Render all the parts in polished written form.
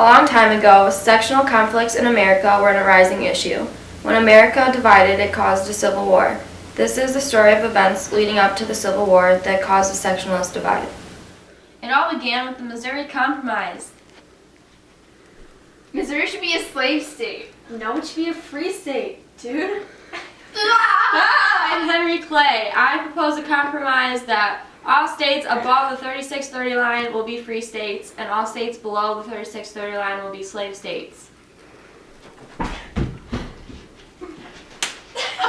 A long time ago, sectional conflicts in America were a rising issue. When America divided, it caused a civil war. This is the story of events leading up to the Civil War that caused the sectionalist divide. It all began with the Missouri Compromise. Missouri should be a slave state. No, it should be a free state, dude. I'm Henry Clay. I propose a compromise that all states above the 3630 line will be free states, and all states below the 3630 line will be slave states.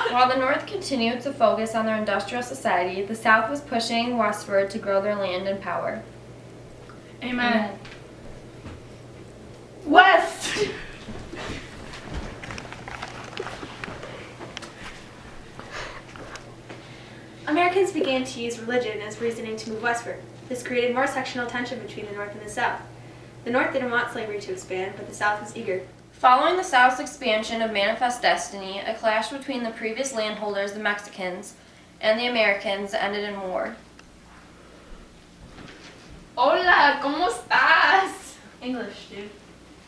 While the North continued to focus on their industrial society, the South was pushing westward to grow their land and power. Amen. West! Americans began to use religion as reasoning to move westward. This created more sectional tension between the North and the South. The North didn't want slavery to expand, but the South was eager. Following the South's expansion of Manifest Destiny, a clash between the previous landholders, the Mexicans, and the Americans ended in war. Hola, ¿cómo estás? English, dude.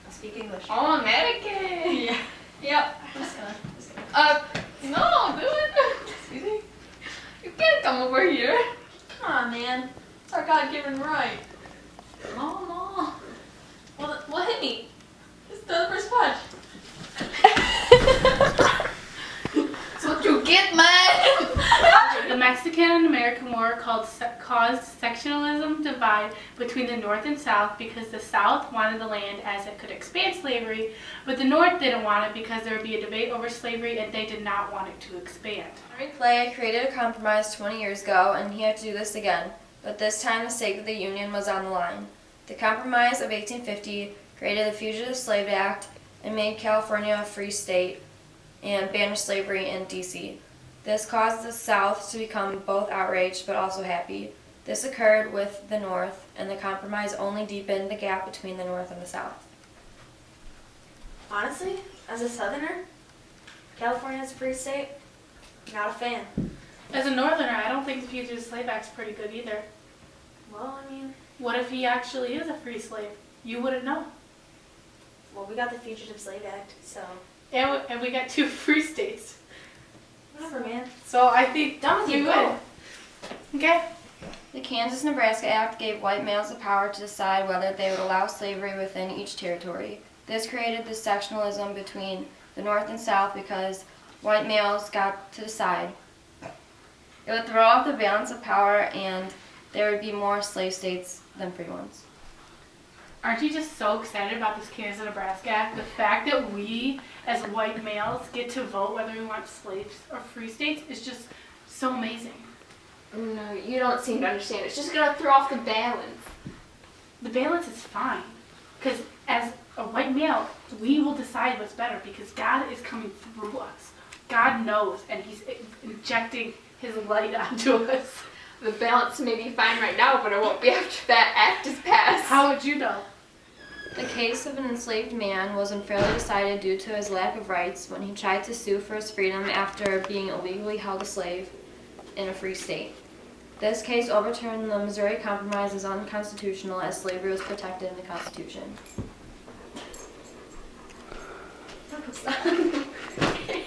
I speak English. Oh, American. Yeah. Yep. I'm just gonna. No, dude. Excuse me? You can't come over here. Come on, man. It's our God-given right. No. Well, hit me. It's the first punch. That's what you get, man. The Mexican and American War caused sectionalism divide between the North and South because the South wanted the land as it could expand slavery, but the North didn't want it because there would be a debate over slavery and they did not want it to expand. Henry Clay created a compromise 20 years ago, and he had to do this again, but this time the sake of the Union was on the line. The Compromise of 1850 created the Fugitive Slave Act and made California a free state and banished slavery in D.C. This caused the South to become both outraged but also happy. This occurred with the North, and the compromise only deepened the gap between the North and the South. Honestly, as a Southerner, California is a free state. Not a fan. As a Northerner, I don't think the Fugitive Slave Act's pretty good either. Well, I mean, What if he actually is a free slave? You wouldn't know. well, we got the Fugitive Slave Act, so And we got two free states. whatever, man. So I think Done with you, you go. would. Okay. The Kansas-Nebraska Act gave white males the power to decide whether they would allow slavery within each territory. This created this sectionalism between the North and South because white males got to decide. It would throw off the balance of power, and there would be more slave states than free ones. Aren't you just so excited about this Kansas-Nebraska Act? The fact that we, as white males, get to vote whether we want slaves or free states is just so amazing. No, you don't seem to understand. It's just gonna throw off the balance. The balance is fine, because as a white male, we will decide what's better because God is coming through us. God knows, and He's injecting His light onto us. The balance may be fine right now, but it won't be after that act is passed. How would you know? The case of an enslaved man was unfairly decided due to his lack of rights when he tried to sue for his freedom after being illegally held a slave in a free state. This case overturned the Missouri Compromise as unconstitutional as slavery was protected in the Constitution.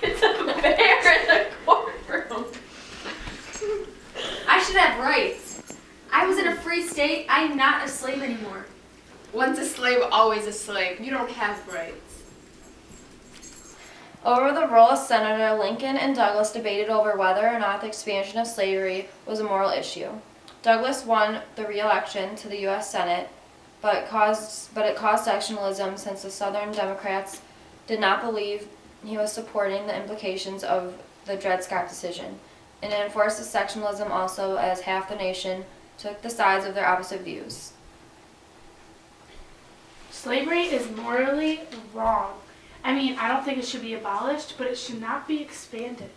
It's a bear in the courtroom. I should have rights. I was in a free state. I'm not a slave anymore. Once a slave, always a slave. You don't have rights. Over the role of Senator, Lincoln and Douglas debated over whether or not the expansion of slavery was a moral issue. Douglas won the re-election to the U.S. Senate, but it caused sectionalism since the Southern Democrats did not believe he was supporting the implications of the Dred Scott decision, and it enforced the sectionalism also as half the nation took the sides of their opposite views. Slavery is morally wrong. I mean, I don't think it should be abolished, but it should not be expanded.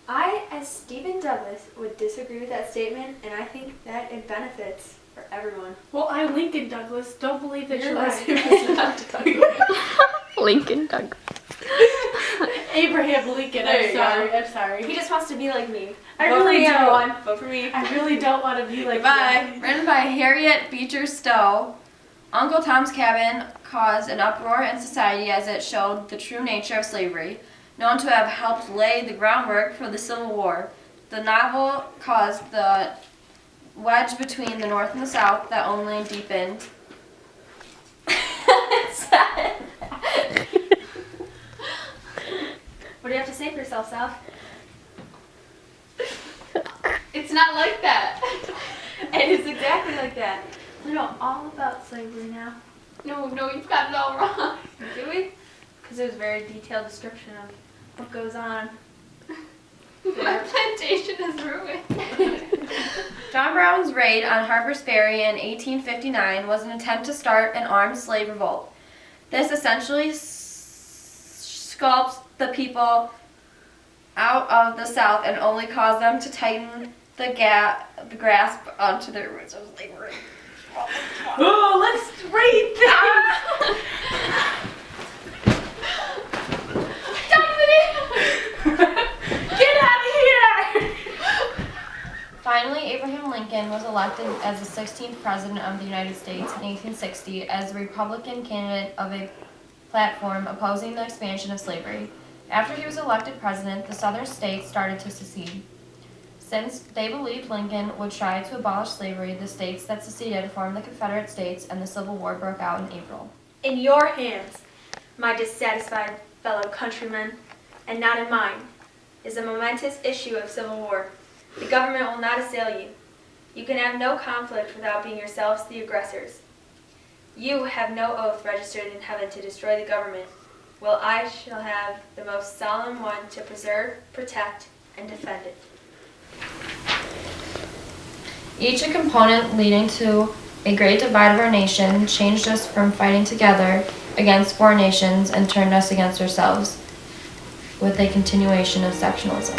I, as Stephen Douglas, would disagree with that statement, and I think that it benefits for everyone. Well, I, Lincoln Douglas, don't believe that You're your last right. name is not Douglas. Lincoln Doug. Abraham Lincoln, There you I'm sorry. He just wants to be like me. I Vote for really me, do. everyone. Vote for me. I really don't want to be like Goodbye. you. Written by Harriet Beecher Stowe. Uncle Tom's Cabin caused an uproar in society as it showed the true nature of slavery, known to have helped lay the groundwork for the Civil War. The novel caused the wedge between the North and the South that only deepened. What do you have to say for yourself, Sal? It's not like that. It is exactly like that. We know all about slavery now. No, you've got it all wrong. Do we? Because it was a very detailed description of what goes on. My plantation is ruined. John Brown's raid on Harper's Ferry in 1859 was an attempt to start an armed slave revolt. This essentially sculpts the people out of the South and only caused them to tighten the grasp onto their roots of slavery. Oh, let's read this. Get out of here! Finally, Abraham Lincoln was elected as the 16th President of the United States in 1860 as the Republican candidate of a platform opposing the expansion of slavery. After he was elected president, the southern states started to secede. Since they believed Lincoln would try to abolish slavery, the states that seceded formed the Confederate States, and the Civil War broke out in April. In your hands, my dissatisfied fellow countrymen, and not in mine, is a momentous issue of civil war. The government will not assail you. You can have no conflict without being yourselves the aggressors. You have no oath registered in heaven to destroy the government, while I shall have the most solemn one to preserve, protect, and defend it. Each a component leading to a great divide of our nation, changed us from fighting together against foreign nations and turned us against ourselves, with a continuation of sectionalism.